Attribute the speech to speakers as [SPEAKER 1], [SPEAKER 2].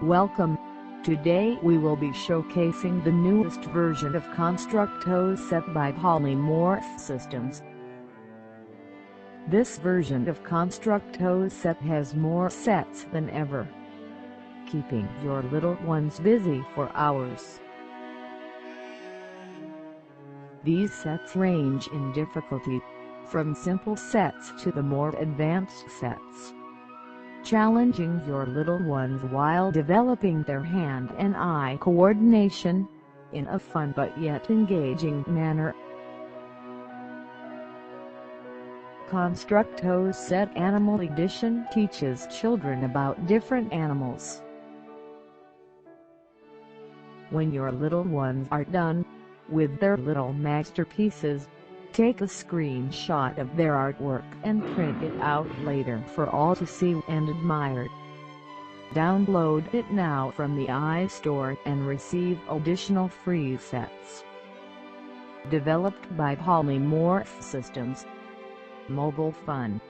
[SPEAKER 1] Welcome! Today we will be showcasing the newest version of Constructo set by Polymorph Systems. This version of Constructo set has more sets than ever, keeping your little ones busy for hours. These sets range in difficulty, from simple sets to the more advanced sets, challenging your little ones while developing their hand and eye coordination, in a fun but yet engaging manner. Constructo Set Animal Edition teaches children about different animals. When your little ones are done with their little masterpieces, take a screenshot of their artwork and print it out later for all to see and admire. Download it now from the iStore and receive additional free sets. Developed by Polymorph Systems. Mobile fun.